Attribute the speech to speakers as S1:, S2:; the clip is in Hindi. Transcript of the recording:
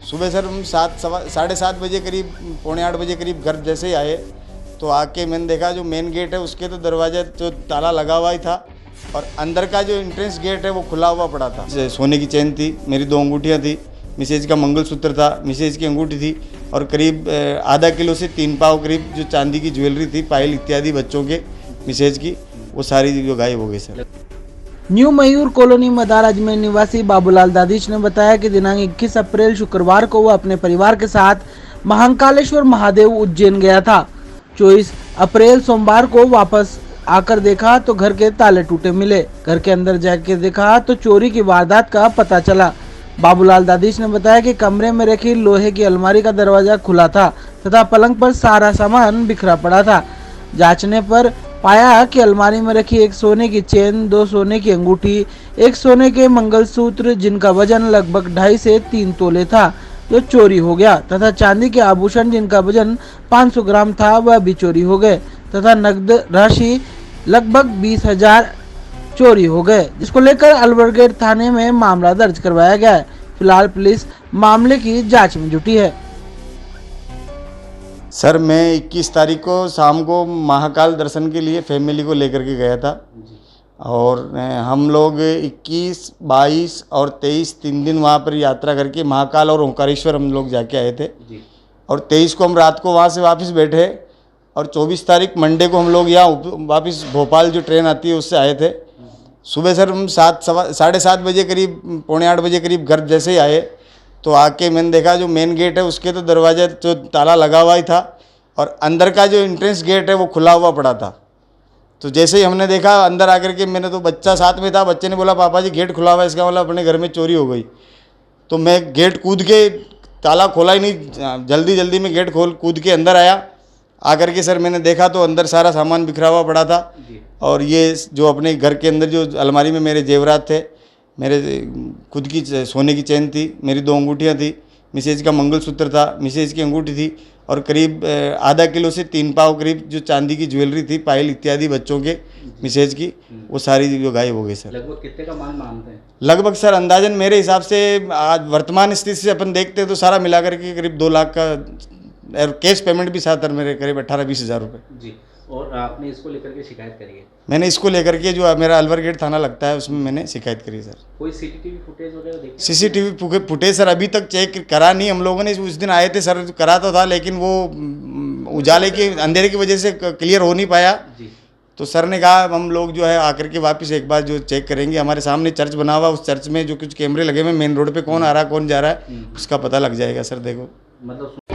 S1: सुबह सर हम 7 बजे करीब, पौने 8 बजे करीब घर जैसे ही आए तो आके मैंने देखा जो मेन गेट है उसके तो दरवाजे जो ताला लगा हुआ ही था और अंदर का जो एंट्रेंस गेट है वो खुला हुआ पड़ा था। सोने की चेन थी, मेरी 2 अंगूठियाँ थी, मिसेज का मंगलसूत्र था, मिसेज की अंगूठी थी और करीब आधा किलो से 3 पाव करीब जो चांदी की ज्वेलरी थी, पायल इत्यादि बच्चों के मिसेज की, वो सारी जो गायब हो गई सर।
S2: न्यू मयूर कॉलोनी मदार अजमेर निवासी बाबूलाल दादिश ने बताया कि दिनांक 21 अप्रैल शुक्रवार को वो अपने परिवार के साथ महाकालेश्वर महादेव उज्जैन गया था। 24 अप्रैल सोमवार को वापस आकर देखा तो घर के ताले टूटे मिले। घर के अंदर जाकर देखा तो चोरी की वारदात का पता चला। बाबूलाल दादिश ने बताया कि कमरे में रखी लोहे की अलमारी का दरवाजा खुला था तथा पलंग पर सारा सामान बिखरा पड़ा था। जांचने पर पाया कि अलमारी में रखी एक सोने की चेन, 2 सोने की अंगूठी, एक सोने के मंगलसूत्र जिनका वजन लगभग 2.5 से 3 तोले था जो चोरी हो गया तथा चांदी के आभूषण जिनका वजन 500 ग्राम था वह भी चोरी हो गए तथा नकद राशि लगभग 20,000 चोरी हो गए, जिसको लेकर अलवर गेट थाने में मामला दर्ज करवाया गया है। फिलहाल पुलिस मामले की जाँच में जुटी है।
S1: सर मैं 21 तारीख को शाम को महाकाल दर्शन के लिए फैमिली को लेकर के गया था और हम लोग 21, 22 और 23 3 दिन वहाँ पर यात्रा करके महाकाल और ओंकारेश्वर हम लोग जाके आए थे और 23 को हम रात को वहाँ से वापस बैठे और 24 तारीख मंडे को हम लोग यहाँ वापस भोपाल जो ट्रेन आती है उससे आए थे। सुबह सर हम 7 बजे करीब, पौने 8 बजे करीब घर जैसे ही आए तो आके मैंने देखा जो मेन गेट है उसके तो दरवाजे जो ताला लगा हुआ ही था और अंदर का जो एंट्रेंस गेट है वो खुला हुआ पड़ा था। तो जैसे ही हमने देखा अंदर आकर के, मैंने तो बच्चा साथ में था, बच्चे ने बोला पापा जी गेट खुला हुआ है, इसका मतलब अपने घर में चोरी हो गई। तो मैं गेट कूद के, ताला खोला ही नहीं, जल्दी में गेट कूद के अंदर आया। आकर के सर मैंने देखा तो अंदर सारा सामान बिखरा हुआ पड़ा था और ये जो अपने घर के अंदर जो अलमारी में मेरे जेवरात थे, मेरे खुद की सोने की चेन थी, मेरी 2 अंगूठियाँ थी, मिसेज का मंगलसूत्र था, मिसेज की अंगूठी थी और करीब आधा किलो से 3 पाव करीब जो चांदी की ज्वेलरी थी, पायल इत्यादि बच्चों के मिसेज की, वो सारी जो गायब हो गई सर।
S3: लगभग कितने का माल मांगते हैं?
S1: लगभग सर अंदाजन मेरे हिसाब से आज वर्तमान स्थिति से अपन देखते हैं तो सारा मिलाकर के करीब 2 लाख का, और कैश पेमेंट भी साथ मेरे करीब 18-20 हज़ार रुपये।
S3: जी, और आपने इसको लेकर के शिकायत करी है?
S1: मैंने इसको लेकर के जो मेरा अलवर गेट थाना लगता है उसमें मैंने शिकायत करी सर।
S3: कोई सीसीटीवी फुटेज वगैरह देखा?
S1: सीसीटीवी फुटेज सर अभी तक चेक करा नहीं हम लोगों ने। उस दिन आए थे सर, करा तो था लेकिन वो उजाले के अंधेरे की वजह से क्लियर हो नहीं पाया।
S3: जी,
S1: तो सर ने कहा हम लोग जो है आकर के वापस एक बार जो चेक करेंगे। हमारे सामने चर्च बना हुआ, उस चर्च में जो कुछ कैमरे लगे हुए मेन रोड पे कौन आ रहा है कौन जा रहा है उसका पता लग जाएगा सर। देखो
S3: मतलब